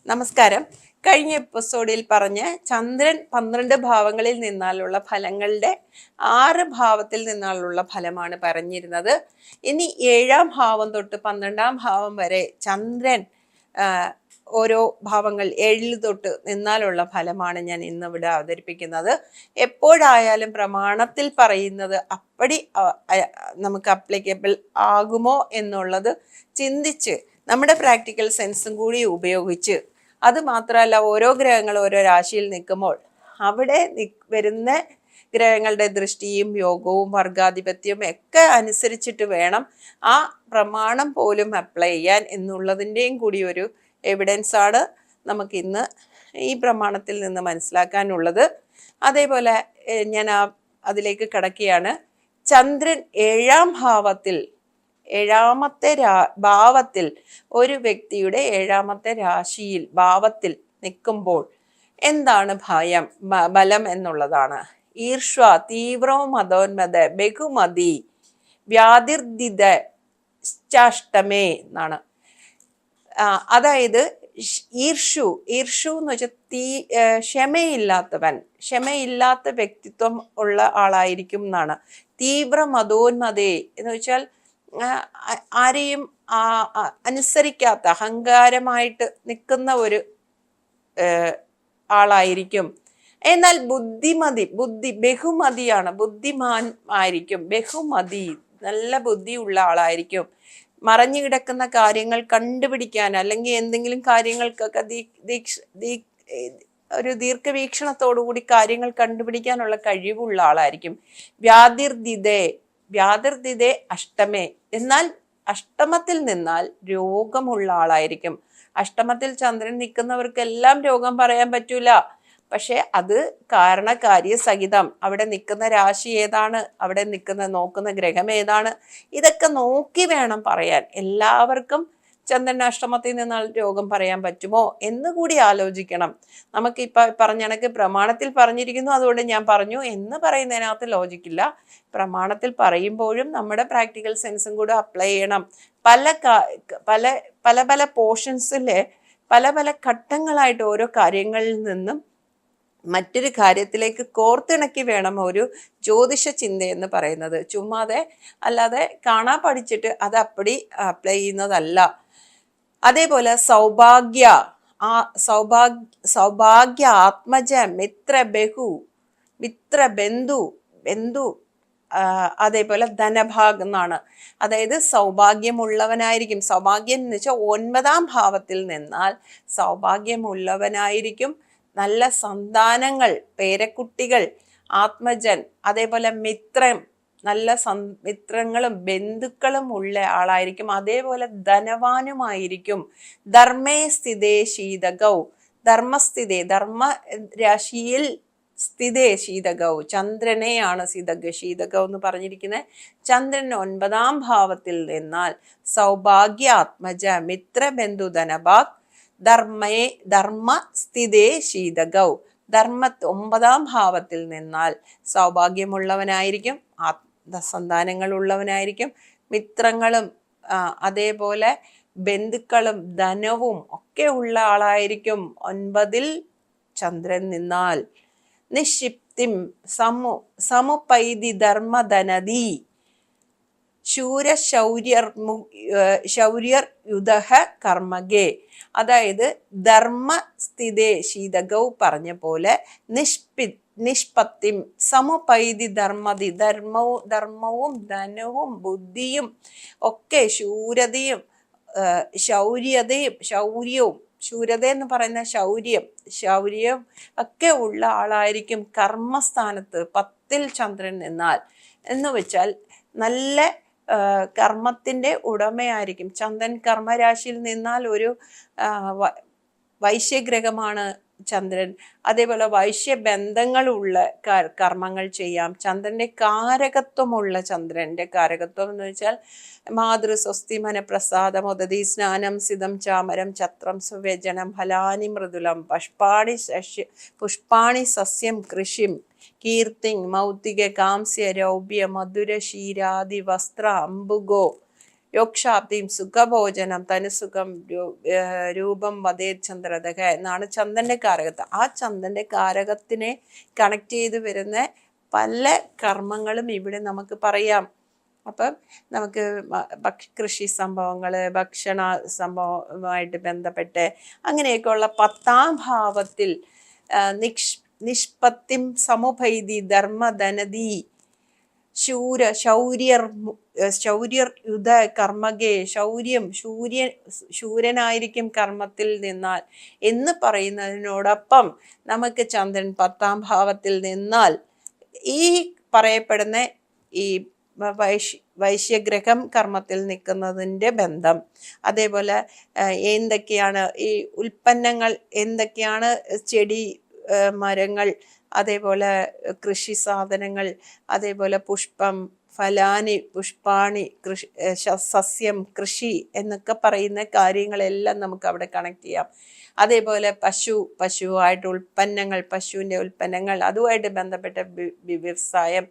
നമസ്കാരം. കഴിഞ്ഞ എപ്പിസോഡിൽ പറഞ്ഞ ചന്ദ്രൻ 12 ഭാവങ്ങളിൽ നിന്നാലുള്ള ഫലങ്ങളുടെ 6 ഭാവത്തിൽ നിന്നുള്ള ഫലമാണ് പറഞ്ഞിരുന്നത്. ഇനി 7-ാം ഭാവം തൊട്ട് 12-ാം ഭാവം വരെ ചന്ദ്രൻ ഓരോ ഭാവങ്ങൾ 7 തൊട്ട് നിന്നാലുള്ള ഫലമാണ് ഞാൻ ഇന്നിവിടെ അവതരിപ്പിക്കുന്നത്. എപ്പോഴായാലും പ്രമാണത്തിൽ പറയുന്നത് അപ്പടി നമുക്ക് അപ്ലിക്കബിൾ ആകുമോ എന്നുള്ളത് ചിന്തിച്ച് നമ്മുടെ പ്രാക്ടിക്കൽ സെൻസും കൂടി ഉപയോഗിച്ച്, അത് മാത്രമല്ല ഓരോ ഗ്രഹങ്ങൾ ഓരോ രാശിയിൽ നിൽക്കുമ്പോൾ അവിടെ വരുന്ന ഗ്രഹങ്ങളുടെ ദൃഷ്ടിയും യോഗവും വർഗാധിപത്യവും ഒക്കെ അനുസരിച്ചിട്ട് വേണം ആ പ്രമാണം പോലും അപ്ലൈ ചെയ്യാൻ എന്നുള്ളതിൻ്റെയും കൂടി ഒരു എവിഡൻസ് ആണ് നമുക്കിന്ന് ഈ പ്രമാണത്തിൽ നിന്ന് മനസ്സിലാക്കാനുള്ളത്. അതേപോലെ ഞാൻ അതിലേക്ക് കടക്കുകയാണ്. ചന്ദ്രൻ 7-ാം ഭാവത്തിൽ 7-ാമത്തെ ഭാവത്തിൽ ഒരു വ്യക്തിയുടെ 7-ാമത്തെ രാശിയിൽ ഭാവത്തിൽ നിൽക്കുമ്പോൾ എന്താണ് ബലം എന്നുള്ളതാണ്. ഈർഷ്വ, തീവ്രവും മതോന്മത, ബഹുമതി, വ്യാധിർദിത അഷ്ടമേ എന്നാണ്. അതായത് ഈർഷു എന്ന് വെച്ചാൽ ക്ഷമയില്ലാത്ത വ്യക്തിത്വം ഉള്ള ആളായിരിക്കും എന്നാണ്. തീവ്ര മതോന്മതേ എന്ന് വെച്ചാൽ ആരെയും അനുസരിക്കാത്ത അഹങ്കാരമായിട്ട് നിൽക്കുന്ന ഒരു ആളായിരിക്കും. എന്നാൽ ബഹുമതിയാണ്, ബുദ്ധിമാൻ ആയിരിക്കും. ബഹുമതി, നല്ല ബുദ്ധിയുള്ള ആളായിരിക്കും. മറഞ്ഞു കിടക്കുന്ന കാര്യങ്ങൾ കണ്ടുപിടിക്കാൻ അല്ലെങ്കിൽ എന്തെങ്കിലും കാര്യങ്ങൾക്കൊക്കെ ഒരു ദീർഘവീക്ഷണത്തോടുകൂടി കാര്യങ്ങൾ കണ്ടുപിടിക്കാനുള്ള കഴിവുള്ള ആളായിരിക്കും. വ്യാധിർദിതേ അഷ്ടമേ, എന്നാൽ അഷ്ടമത്തിൽ നിന്നാൽ രോഗമുള്ള ആളായിരിക്കും. അഷ്ടമത്തിൽ ചന്ദ്രൻ നിൽക്കുന്നവർക്കെല്ലാം രോഗം പറയാൻ പറ്റൂല. പക്ഷെ അത് കാരണകാര്യ സഹിതം അവിടെ നിൽക്കുന്ന രാശി ഏതാണ്, അവിടെ നോക്കുന്ന ഗ്രഹം ഏതാണ്, ഇതൊക്കെ നോക്കി വേണം പറയാൻ. എല്ലാവർക്കും ചന്ദ്രൻ അഷ്ടമത്തിൽ നിന്നാൽ രോഗം പറയാൻ പറ്റുമോ എന്ന് കൂടി ആലോചിക്കണം. നമുക്കിപ്പോൾ പറഞ്ഞ കണക്ക് പ്രമാണത്തിൽ പറഞ്ഞിരിക്കുന്നു, അതുകൊണ്ട് ഞാൻ പറഞ്ഞു എന്ന് പറയുന്നതിനകത്ത് ലോജിക്കില്ല. പ്രമാണത്തിൽ പറയുമ്പോഴും നമ്മുടെ പ്രാക്ടിക്കൽ സെൻസും കൂടെ അപ്ലൈ ചെയ്യണം. പല പോർഷൻസിലെ പല ഘട്ടങ്ങളായിട്ട് ഓരോ കാര്യങ്ങളിൽ നിന്നും മറ്റൊരു കാര്യത്തിലേക്ക് കോർത്തിണക്കി വേണം ഒരു ജ്യോതിഷ ചിന്ത എന്ന് പറയുന്നത്. ചുമ്മാതെ അല്ലാതെ കാണാൻ പഠിച്ചിട്ട് അത് അപ്പടി അപ്ലൈ ചെയ്യുന്നതല്ല. അതേപോലെ സൗഭാഗ്യ ആത്മജ മിത്ര ബന്ധു അതേപോലെ ധനഭാഗ് എന്നാണ്. അതായത് സൗഭാഗ്യമുള്ളവനായിരിക്കും. സൗഭാഗ്യം എന്ന് വെച്ചാൽ 9-ാം ഭാവത്തിൽ നിന്നാൽ സൗഭാഗ്യമുള്ളവനായിരിക്കും. നല്ല സന്താനങ്ങൾ, പേരക്കുട്ടികൾ, ആത്മജൻ, അതേപോലെ നല്ല മിത്രങ്ങളും ബന്ധുക്കളും ഉള്ള ആളായിരിക്കും. അതേപോലെ ധനവാനുമായിരിക്കും. ധർമ്മേ സ്ഥിതേ ശീതകൗ, ധർമ്മ രാശിയിൽ സ്ഥിതേ ശീതകൗ, ചന്ദ്രനെയാണ് ശീതകൗ എന്ന് പറഞ്ഞിരിക്കുന്നത്. ചന്ദ്രൻ 9-ാം ഭാവത്തിൽ നിന്നാൽ സൗഭാഗ്യാത്മജ മിത്രബന്ധു ധനഭാഗ് ധർമ്മ സ്ഥിതേ ശീതകൗ, 9-ാം ഭാവത്തിൽ നിന്നാൽ സൗഭാഗ്യമുള്ളവനായിരിക്കും, സന്താനങ്ങൾ ഉള്ളവനായിരിക്കും, മിത്രങ്ങളും അതേപോലെ ബന്ധുക്കളും ധനവും ഒക്കെ ഉള്ള ആളായിരിക്കും. 9-ൽ ചന്ദ്രൻ നിന്നാൽ നിക്ഷിപ്തിം സമുപൈതി ധർമ്മധനദി ശൗര്യർ യുധഃ കർമ്മഗേ. അതായത് ധർമ്മസ്ഥിതേ ശീതകൗ പറഞ്ഞ പോലെ നിഷ്പത്തിം സമുപൈതി ധർമ്മവും ധനവും ബുദ്ധിയും ഒക്കെ ശൂരതയും ശൂരത എന്ന് പറയുന്ന ശൗര്യം ഒക്കെ ഉള്ള ആളായിരിക്കും. കർമ്മസ്ഥാനത്ത് 10-ൽ ചന്ദ്രൻ നിന്നാൽ എന്ന് വെച്ചാൽ നല്ല കർമ്മത്തിന്റെ ഉടമയായിരിക്കും. ചന്ദ്രൻ കർമ്മരാശിയിൽ നിന്നാൽ ഒരു വൈശ്യഗ്രഹമാണ് ചന്ദ്രൻ. അതേപോലെ വൈശ്യബന്ധങ്ങളുള്ള കർമ്മങ്ങൾ ചെയ്യാം. ചന്ദ്രന്റെ കാരകത്വമുള്ള ചന്ദ്രന്റെ കാരകത്വം എന്ന് വെച്ചാൽ മാതൃസ്വസ്തി മനപ്രസാദമുദതി സ്നാനം സിതം ചാമരം ഛത്രം സുവ്യജനം ഫലാനി മൃദുലം പുഷ്പാണി സസ്യം കൃഷിം കീർത്തിങ് മൗത്തിക കാംസ്യ രൗപ്യ മധുര ക്ഷീരാദി വസ്ത്ര അംബുഗോ യോക്ഷാബ്ദിയും സുഖഭോജനം തനുസുഖം രൂപം വധേ ചന്ദ്രതക എന്നാണ് ചന്ദ്രന്റെ കാരകത്വം. ആ ചന്ദ്രന്റെ കാരകത്തിനെ കണക്ട് ചെയ്ത് വരുന്ന പല കർമ്മങ്ങളും ഇവിടെ നമുക്ക് പറയാം. അപ്പം നമുക്ക് കൃഷി സംഭവങ്ങൾ, ഭക്ഷണ സംഭവമായിട്ട് ബന്ധപ്പെട്ട് അങ്ങനെയൊക്കെയുള്ള 10ാം ഭാവത്തിൽ നിഷ്പത്തിം സമുപൈതി ധർമ്മധനതി ശൗര്യർ യുധ കർമ്മകേ ശൂരനായിരിക്കും കർമ്മത്തിൽ നിന്നാൽ എന്ന് പറയുന്നതിനോടൊപ്പം നമുക്ക് ചന്ദ്രൻ 10ാം ഭാവത്തിൽ നിന്നാൽ ഈ പറയപ്പെടുന്ന ഈ വൈശ്യഗ്രഹം കർമ്മത്തിൽ നിൽക്കുന്നതിൻ്റെ ബന്ധം, അതേപോലെ എന്തൊക്കെയാണ് ഈ ഉൽപ്പന്നങ്ങൾ, എന്തൊക്കെയാണ് ചെടി, മരങ്ങൾ, അതേപോലെ കൃഷി സാധനങ്ങൾ, അതേപോലെ പുഷ്പം, ഫലാനി പുഷ്പാണി, കൃഷി സസ്യം, കൃഷി എന്നൊക്കെ പറയുന്ന കാര്യങ്ങളെല്ലാം നമുക്ക് അവിടെ കണക്ട് ചെയ്യാം. അതേപോലെ പശുവായിട്ട് ഉൽപ്പന്നങ്ങൾ, പശുവിൻ്റെ ഉൽപ്പന്നങ്ങൾ, അതുമായിട്ട് ബന്ധപ്പെട്ട വ്യവസായം,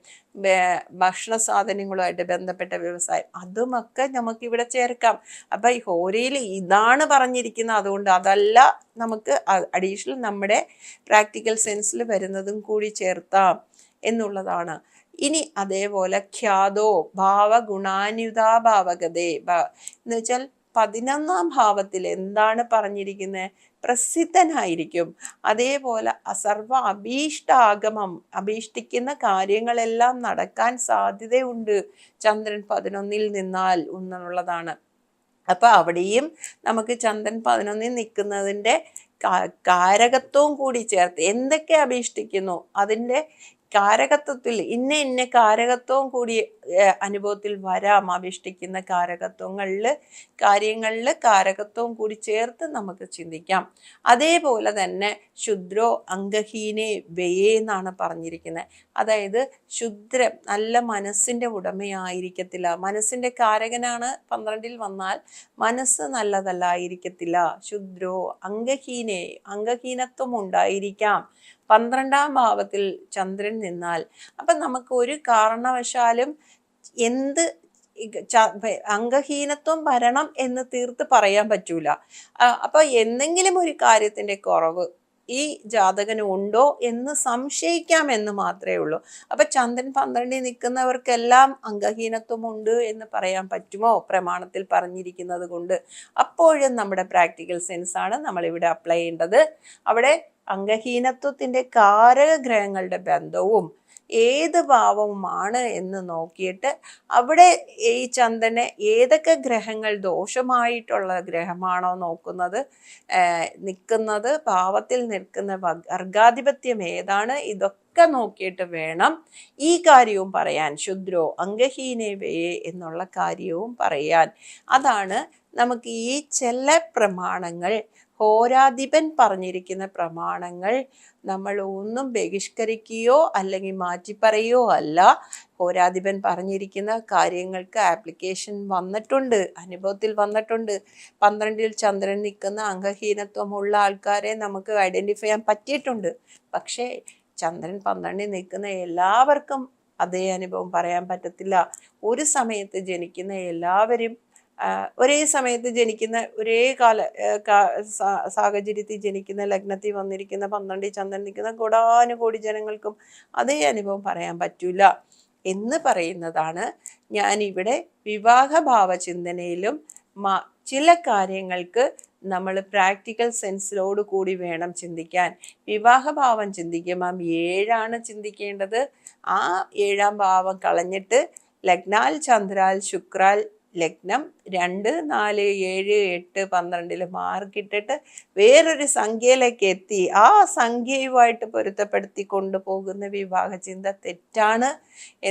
ഭക്ഷണ സാധനങ്ങളുമായിട്ട് ബന്ധപ്പെട്ട വ്യവസായം, അതുമൊക്കെ നമുക്കിവിടെ ചേർക്കാം. അപ്പം ഈ ഹോരയിൽ ഇതാണ് പറഞ്ഞിരിക്കുന്നത്, അതുകൊണ്ട് അതല്ല, നമുക്ക് അഡീഷണൽ നമ്മുടെ പ്രാക്ടിക്കൽ സെൻസിൽ വരുന്നതും കൂടി ചേർത്താം എന്നുള്ളതാണ്. ഇനി അതേപോലെ ഖ്യാതോ ഭാവഗുണാന്യുതാഭാവഗതേ എന്ന് വെച്ചാൽ 11ാം ഭാവത്തിൽ എന്താണ് പറഞ്ഞിരിക്കുന്നത്? പ്രസിദ്ധനായിരിക്കും. അതേപോലെ അസർവ അഭീഷ്ടാഗമം, അഭീഷ്ടിക്കുന്ന കാര്യങ്ങളെല്ലാം നടക്കാൻ സാധ്യതയുണ്ട് ചന്ദ്രൻ 11ൽ നിന്നാൽ എന്നുള്ളതാണ്. അപ്പൊ അവിടെയും നമുക്ക് ചന്ദ്രൻ 11ൽ നിൽക്കുന്നതിൻ്റെ കാരകത്വവും കൂടി ചേർത്ത് എന്തൊക്കെ അഭീഷ്ടിക്കുന്നു അതിൻ്റെ കാരകത്വത്തിൽ ഇന്ന കാരകത്വവും കൂടി അനുഭവത്തിൽ വരാം. അഭിഷ്ടിക്കുന്ന കാര്യങ്ങളിൽ കാരകത്വവും കൂടി ചേർത്ത് നമുക്ക് ചിന്തിക്കാം. അതേപോലെ തന്നെ ശുദ്രോ അംഗഹീനെ വ്യയേ എന്നാണ് പറഞ്ഞിരിക്കുന്നത്. അതായത് ശുദ്രം, നല്ല മനസ്സിൻ്റെ ഉടമയായിരിക്കത്തില്ല. മനസ്സിൻ്റെ കാരകനാണ് 12ൽ വന്നാൽ മനസ്സ് നല്ലതല്ലായിരിക്കത്തില്ല. ശുദ്രോ അംഗഹീനെ, അംഗഹീനത്വം ഉണ്ടായിരിക്കാം 12ാം ഭാവത്തിൽ ചന്ദ്രൻ നിന്നാൽ. അപ്പം നമുക്ക് ഒരു കാരണവശാലും എന്ത് അംഗഹീനത്വം വരണം എന്ന് തീർത്ത് പറയാൻ പറ്റൂല. അപ്പൊ എന്തെങ്കിലും ഒരു കാര്യത്തിന്റെ കുറവ് ഈ ജാതകന് ഉണ്ടോ എന്ന് സംശയിക്കാമെന്ന് മാത്രമേ ഉള്ളൂ. അപ്പൊ ചന്ദ്രൻ 12ൽ നിൽക്കുന്നവർക്കെല്ലാം അംഗഹീനത്വം ഉണ്ട് എന്ന് പറയാൻ പറ്റുമോ പ്രമാണത്തിൽ പറഞ്ഞിരിക്കുന്നത് കൊണ്ട്? അപ്പോഴും നമ്മുടെ പ്രാക്ടിക്കൽ സെൻസാണ് നമ്മളിവിടെ അപ്ലൈ ചെയ്യേണ്ടത്. അവിടെ അംഗഹീനത്വത്തിന്റെ കാരകഗ്രഹങ്ങളുടെ ബന്ധവും ഏത് ഭാവവുമാണ് എന്ന് നോക്കിയിട്ട് അവിടെ ഈ ചന്ദ്രനെ ഏതൊക്കെ ഗ്രഹങ്ങൾ ദോഷമായിട്ടുള്ള ഗ്രഹമാണോ നോക്കുന്നത്, നിൽക്കുന്നത് ഭാവത്തിൽ നിൽക്കുന്ന വർഗാധിപത്യം ഏതാണ്, ഇതൊക്കെ നോക്കിയിട്ട് വേണം ഈ കാര്യവും പറയാൻ. ശുദ്രോ അംഗഹീനവേ എന്നുള്ള കാര്യവും പറയാൻ. അതാണ് നമുക്ക് ഈ ചില പ്രമാണങ്ങൾ, ഹോരാധിപൻ പറഞ്ഞിരിക്കുന്ന പ്രമാണങ്ങൾ നമ്മൾ ഒന്നും ബഹിഷ്കരിക്കുകയോ അല്ലെങ്കിൽ മാറ്റിപ്പറയോ അല്ല. ഹോരാധിപൻ പറഞ്ഞിരിക്കുന്ന കാര്യങ്ങൾക്ക് ആപ്ലിക്കേഷൻ വന്നിട്ടുണ്ട്, അനുഭവത്തിൽ വന്നിട്ടുണ്ട്. 12ൽ ചന്ദ്രൻ നിൽക്കുന്ന അംഗഹീനത്വമുള്ള ആൾക്കാരെ നമുക്ക് ഐഡൻറ്റിഫൈ ചെയ്യാൻ പറ്റിയിട്ടുണ്ട്. പക്ഷേ ചന്ദ്രൻ 12ൽ നിൽക്കുന്ന എല്ലാവർക്കും അതേ അനുഭവം പറയാൻ പറ്റത്തില്ല. ഒരു സമയത്ത് ജനിക്കുന്ന എല്ലാവരും, ഒരേ സമയത്ത് ജനിക്കുന്ന, ഒരേ സാഹചര്യത്തിൽ ജനിക്കുന്ന, ലഗ്നത്തിൽ വന്നിരിക്കുന്ന 12ൽ ചന്ദ്രൻ നിൽക്കുന്ന കോടാനുകോടി ജനങ്ങൾക്കും അതേ അനുഭവം പറയാൻ പറ്റൂല എന്ന് പറയുന്നതാണ് ഞാനിവിടെ വിവാഹഭാവ ചിന്തനയിലും ചില കാര്യങ്ങൾക്ക് നമ്മൾ പ്രാക്ടിക്കൽ സെൻസിലോട് കൂടി വേണം ചിന്തിക്കാൻ. വിവാഹഭാവം ചിന്തിക്കുമ്പം 7ആണ് ചിന്തിക്കേണ്ടത്. ആ 7ാം ഭാവം കളഞ്ഞിട്ട് ലഗ്നാൽ ചന്ദ്രാൽ ശുക്രാൽ ലഗ്നം 2, 4, 7, 8, 12 മാർക്കിട്ടിട്ട് വേറൊരു സംഖ്യയിലേക്ക് എത്തി ആ സംഖ്യയുമായിട്ട് പൊരുത്തപ്പെടുത്തി കൊണ്ടുപോകുന്ന വിവാഹ ചിന്ത തെറ്റാണ്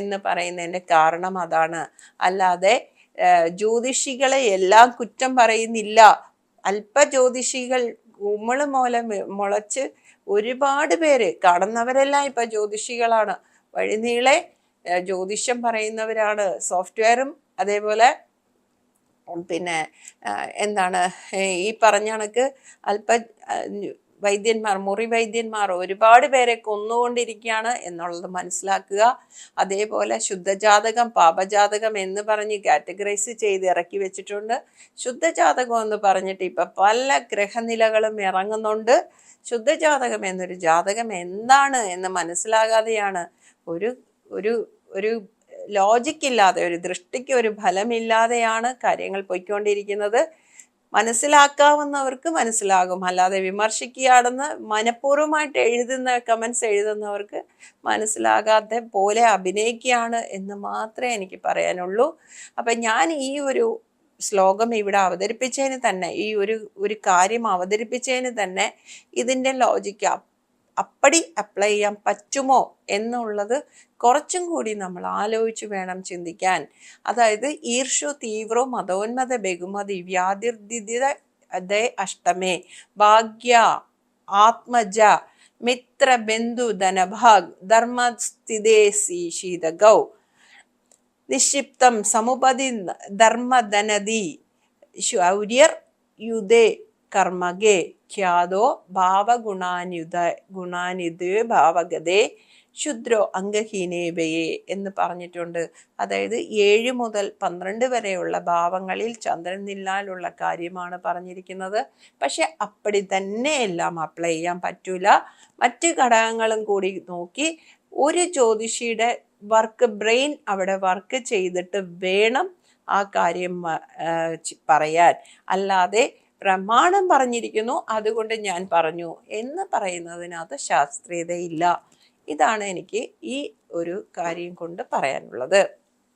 എന്ന് പറയുന്നതിൻ്റെ കാരണം അതാണ്. അല്ലാതെ ജ്യോതിഷികളെ എല്ലാം കുറ്റം പറയുന്നില്ല. അല്പ ജ്യോതിഷികൾ മുളച്ച് ഒരുപാട് പേര് കാണുന്നവരെല്ലാം ഇപ്പൊ ജ്യോതിഷികളാണ്. വഴിനീളെ ജ്യോതിഷം പറയുന്നവരാണ്. സോഫ്റ്റ്വെയറും അതേപോലെ പിന്നെ എന്താണ് ഈ പറഞ്ഞ കണക്ക് വൈദ്യന്മാർ, മുറി വൈദ്യന്മാർ ഒരുപാട് പേരെ കൊന്നുകൊണ്ടിരിക്കുകയാണ് എന്നുള്ളത് മനസ്സിലാക്കുക. അതേപോലെ ശുദ്ധജാതകം, പാപജാതകം എന്ന് പറഞ്ഞ് കാറ്റഗറൈസ് ചെയ്ത് ഇറക്കി വെച്ചിട്ടുണ്ട്. ശുദ്ധജാതകം എന്ന് പറഞ്ഞിട്ട് ഇപ്പം പല ഗ്രഹനിലകളും ഇറങ്ങുന്നുണ്ട്. ശുദ്ധജാതകം എന്നൊരു ജാതകം എന്താണ് എന്ന് മനസ്സിലാകാതെയാണ് ഒരു ഒരു ഒരു ലോജിക്കില്ലാതെ, ഒരു ദൃഷ്ടിക്ക് ഒരു ഫലമില്ലാതെയാണ് കാര്യങ്ങൾ പോയിക്കൊണ്ടിരിക്കുന്നത്. മനസ്സിലാക്കാവുന്നവർക്ക് മനസ്സിലാകും, അല്ലാതെ വിമർശിക്കുകയാണെന്ന് മനഃപൂർവ്വമായിട്ട് എഴുതുന്ന കമൻസ് എഴുതുന്നവർക്ക് മനസ്സിലാകാത്ത പോലെ അഭിനയിക്കുകയാണ് എന്ന് മാത്രമേ എനിക്ക് പറയാനുള്ളൂ. അപ്പം ഞാൻ ഈ ഒരു ശ്ലോകം ഇവിടെ അവതരിപ്പിച്ചതിന് തന്നെ, ഈ ഒരു കാര്യം അവതരിപ്പിച്ചതിന് തന്നെ ഇതിൻ്റെ ലോജിക്ക് അപ്പടി അപ്ലൈ ചെയ്യാൻ പറ്റുമോ എന്നുള്ളത് കുറച്ചും കൂടി നമ്മൾ ആലോചിച്ച് വേണം ചിന്തിക്കാൻ. അതായത് ഈർഷു തീവ്രോ മതോന്മത ബഹുമതി വ്യാധിർദിദിത അതേ അഷ്ടമേ ഭാഗ്യ ആത്മജ മിത്ര ബന്ധു ധനഭാഗ് ധർമ്മസ്ഥിതേസി ശീതഗൗ നിക്ഷിപ്തം സമുപതി ധർമ്മധനതി ശൗര്യർ യുധേ കർമ്മകേ ഖ്യാതോ ഗുണാനിധേ ഭാവഗതേ ശുദ്രോ അംഗഹീനേബയെ എന്ന് പറഞ്ഞിട്ടുണ്ട്. അതായത് 7 മുതൽ 12 വരെയുള്ള ഭാവങ്ങളിൽ ചന്ദ്രൻ നിന്നാലുള്ള കാര്യമാണ് പറഞ്ഞിരിക്കുന്നത്. പക്ഷെ അപ്പടി തന്നെ എല്ലാം അപ്ലൈ ചെയ്യാൻ പറ്റൂല. മറ്റ് ഘടകങ്ങളും കൂടി നോക്കി ഒരു ജ്യോതിഷിയുടെ ബ്രെയിൻ അവിടെ വർക്ക് ചെയ്തിട്ട് വേണം ആ കാര്യം പറയാൻ. അല്ലാതെ പ്രമാണം പറഞ്ഞിരിക്കുന്നു അതുകൊണ്ട് ഞാൻ പറഞ്ഞു എന്ന് പറയുന്നതിനകത്ത് ശാസ്ത്രീയതയില്ല. ഇതാണ് എനിക്ക് ഈ ഒരു കാര്യം കൊണ്ട് പറയാനുള്ളത്.